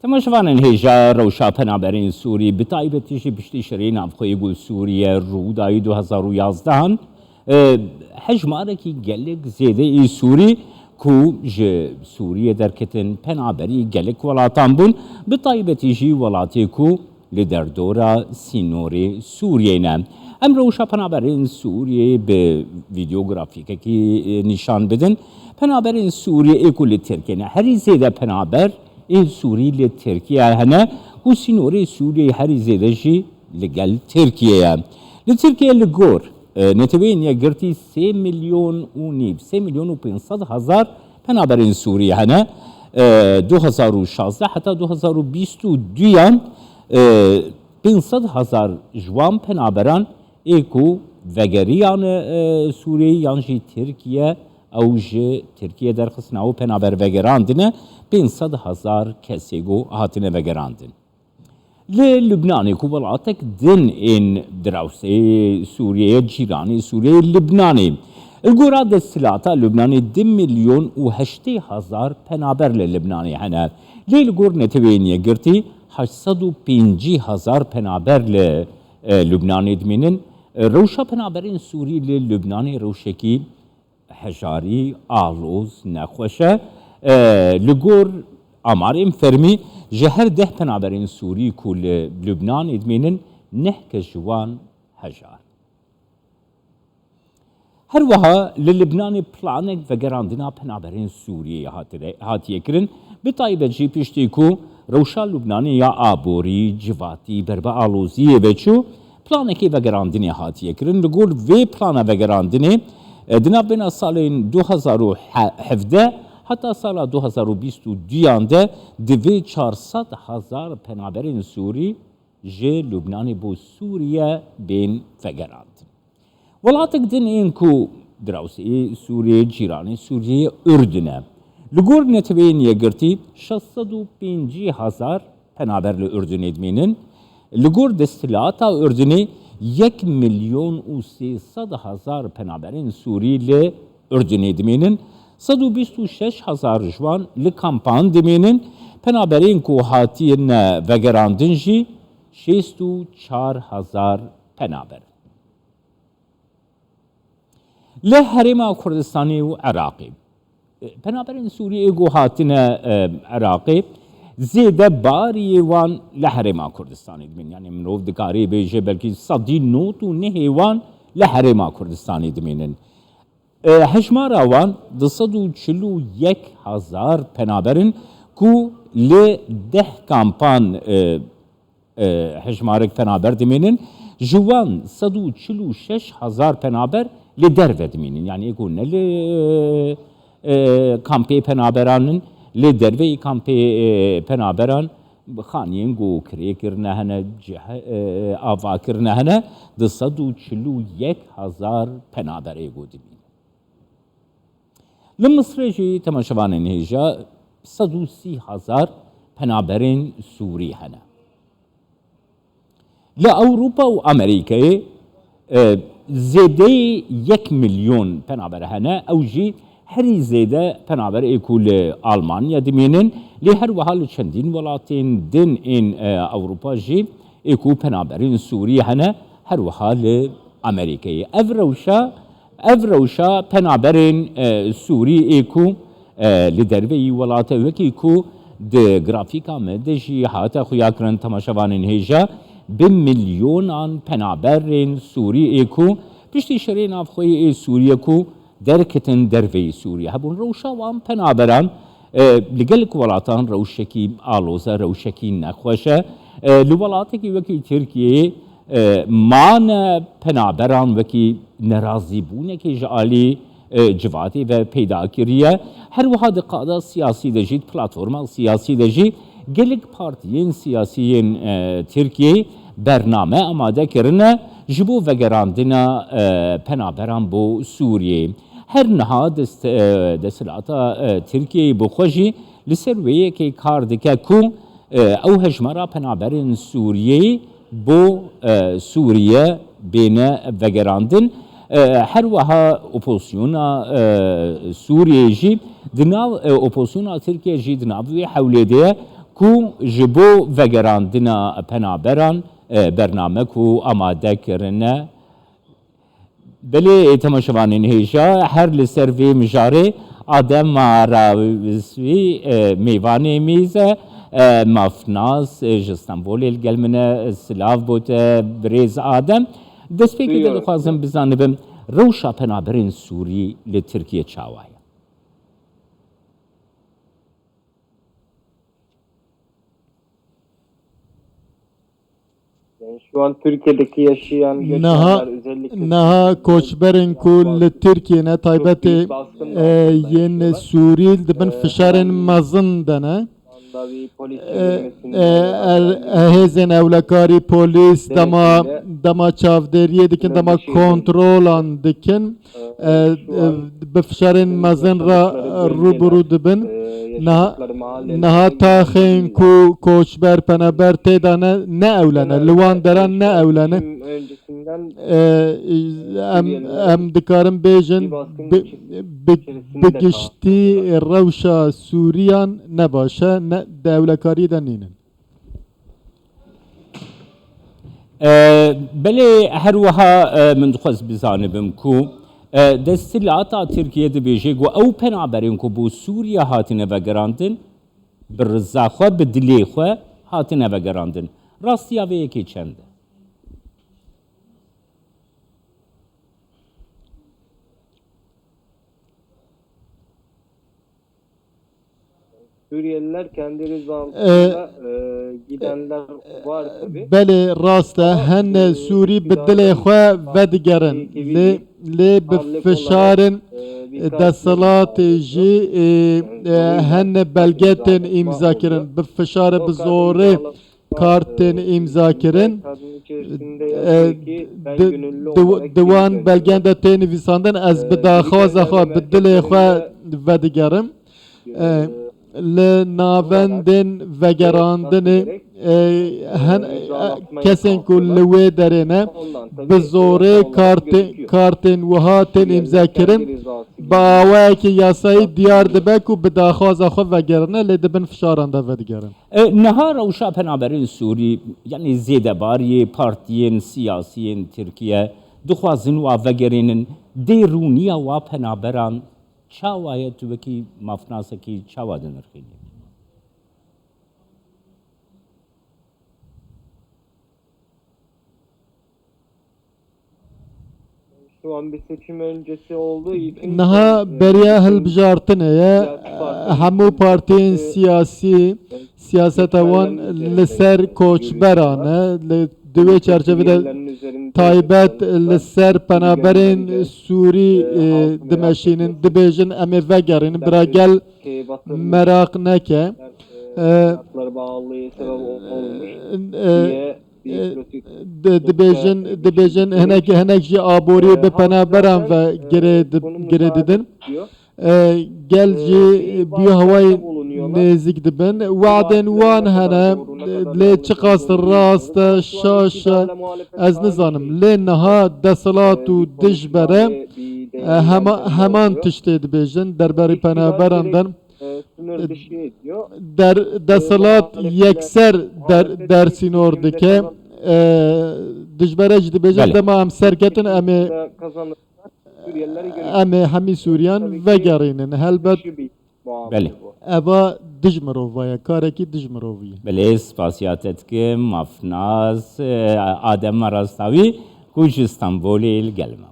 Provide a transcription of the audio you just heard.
تماشوان هیجا روشا پنابرین سوری بتایبەتیش پشتی شەڕی ناوخۆیی گول سووریە ڕووداوی 2011 هەژمارێکی gelek زێدەی سووری کو ji Sûriyê derketin penaberî gelek welatan bûn bi taybetî welatê ku li derdora sînorê Sûriyê ne. Em rewşa penaberên Sûriyê bi vîdeografîkekî nîşan bidin. Penaberên Sûriyê ku li Tirkiye ne herî zêde penaber Sûrî li Tirkiye hene û sînorê Sûriyê herî zêde jî li gel Tirkiye. Li Tirkiye li gor netewên girtî 3 milyon û nîv 3 milyon û 500,000 penaberên Sûrî hene 2016 heta 2022 500,000 ji wan penaberan ku vegeriyan Sûriyê yan jî Tirkiye ew ji Tirkiye derxistina û penaber vegerandine 500,000 kesê got hatine vegerandin. Li Lübnanê ku welatek din ên dirawsê Sûriyê cîranê Sûriyê Lübnanê. Li gora desthilata Lübnanê 2 milyon û 80,000 penaber li Lübnanê hene. Lê li gor netewên yekgirtî 850,000 penaber li Lübnanê dimînin. Rewşa penaberên Sûrî li Lübnanê rewşekî hejarî, aloz, nexweş e. Li gor amarên fermî ji her 10 penaberên Sûrî ku li Lübnanê dimînin 9 kes ji wan hejar. Her wiha li Lübnanê planek vegerandina penaberên Sûriyê hatiye kirin. Bi taybet jî piştî ku rewşa Lübnanê ya aborî, civatî, berbe aloziyê veçû planekê vegerandinê hatiye kirin. Li gor vê plana vegerandinê di navbêhna salên 2017 heta sala 2022 de divê 400,000 penaberên Sûrî ji Lübnanê bo Sûriye bên vegerandin. Welatek din ên ku dirawsê Sûriyê cîranê Sûriyê Ürdün e. Li gor netewên yekgirtî 650,000 penaber li Ürdünê dimînin. Li gor desthilata Ürdünê 1 milyon û 300,000 penaberên Sûrî li Ürdünê dimînin. 126,000 ji wan li kampan dimînin. Penaberên ku hatiyine vegerandin jî 64,000 penaber. Li Herêma Kurdistanê û Iraqê penaberên Sûriyê ku hatine Iraqê zêde bariyê wan li Herêma Kurdistanê dimînin. Yani mirov dikarî bêje belkî 109 wan li Herêma Kurdistanê dimînin. Hejmara wan 241,000 penaberin ku li 10 kampan hejmarek penaber dimînin. Ji wan 146,000 penaber li derve dimînin. Yani ku ne li kampê penaberanın li derveyî kampê penaberan xaniyên got kirê kirine hene, ava kirine hene 241,000 penaberê got dimînin. Li Misrê jî temaşevanên hêja 130,000 penaberên Sûrî hene. Li Ewropa û Amerîkayê zêdeyê 1 milyon penaber hene. Ew jî herî zêde penaberê ku li Almanya dimînin. Lê her wiha li çendîn welatên din ên Ewropa jî ku penaberên Sûrî hene. Her wiha li Amerîkayê. Ev rewşa penaberên Sûrî ku li derveyî welata wekî ku di grafîka me de jî hate xuya kirin temaşevanên hêja bi milyonan penaberên Sûrî ku piştî şerê navxweyê Sûriye ku derketin derveyî Sûriye hebûn. Rewşa wan penaberan li gelek welatan rewşekî aloza, rewşekî nexweş e. Li welatekî wekî Tirkiyeyê mane penaberan wekî nerazîbûnekê ji alî civatê ve peyda kiriye. Her wiha di qada siyasî de jî platforma siyasî de jî gelek partiyên siyasî yên Tirkiyeyê bername amade kirine ji bo vegerandina penaberan bo Sûriyê. Her niha desthilata Tirkiyeyê bixwe jî li ser wê yekê kar dike ku ew hejmara penaberên Sûriyeyê bo Sûriye bêne vegerandin. Her wiha opozisyona Sûriyê jî di nav opozisyona Tirkiye jî di nav wê hewlê de ye کو جبو وگراندنا پنابران برنامه کو آماده کرنه بله تماشاوانین هیجا هر لسروی مجاره آدم راویسوی میوانه میزه مافناس جستانبول الگلمنه سلاف بود بریز آدم دست پیکی دل خوازم بزنم روشا پنابرین سوری لترکیه چاوای Yani şu an Türkiye'deki yaşayan göçmenler özellikle Naha koçberin kul Türkiye'ne taybeti yeni Suriyel dibin fişarın mazın dene. anda bir polis çevirmesinde Hezen evlekari polis dama çavderiye dikin dama kontrolan dikin bifşarın mazın ruburu dibin naha tahin ku koçber penaber tedane ne evlene liwan deran ne evlene öncesinden em dikarin bejin bigişti rewşa Suriyan ne başa ne devlekari de ninin. بله هر وها من دخواز بزانبم کو دستلات ترکیه دبیجه گو او پنابرین کو بو سوریا هاتینه و گراندن برزاخوا بدلیخوا هاتینه و گراندن راستیا و یکی چنده Suriyeliler kendi rızasıyla gidenler var tabi. Beli rasta henne Suri bedeli xwe vedigerin li bifşarın desalat jî henne belgetin imza kirin bifşarı bizorê kartên imza kirin diwan belgen de tê nivîsandin ez bi daxwaza xwe bi dilê xwe vedigerim li navendên vegerandinê kesên ku li wê derê ne bi zorê kartên wiha tên îmza kirin bi awayekî yasayî diyar dibe ku bi daxwaza xwe vegerine lê dibin fişaran de vedigerin. Niha rewşa penaberên Sûrî yani zêdebariyê partiyên siyasiyên Tirkiye dixwazin wa vegerînin dê rûniya wa penaberan çawaye tu wekî mafnasekî çawa dinirxînî. Şu an bir seçim öncesi olduğu için Naha beriya hilbijartinê hemû partiyên siyasî siyaseta wan li ser koçberan e li divê çerçevede taybet li ser penaberên Sûrî dimeşînin dibêjin em ê vegerin bira gel merak neke hakları bağlılığı sebep olmuş diye dibêjin hinek jî aborî bi penaberan ve girê didin gel jî bî hewayê nêzik dibin weadên wan hene lê çi qas rast e şaş e ez nizanim lê niha desalat û dijbere heman tiştê dibêjin derberî penaberan de sınır dışı ediyor. desalat yekser dersînor dike dijbere jî dibêjin dema em serketin em ê hemî Sûriyan vegerînin helbet Bele. eva dij mirova ye karekî dij mirovî ye. Bele spasiyet kim mafnaz adem rastavî ku ji İstanbulê gelme.